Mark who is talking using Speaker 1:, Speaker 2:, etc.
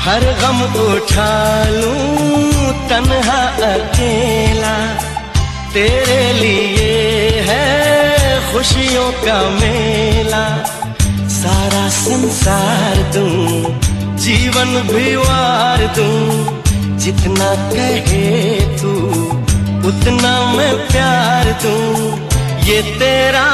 Speaker 1: हर गम उठा लूं तन्हा अकेला, तेरे लिए है खुशियों का मेला। सारा संसार दूं, जीवन भी वार दूं, जितना कहे तू उतना मैं प्यार दूं। ये तेरा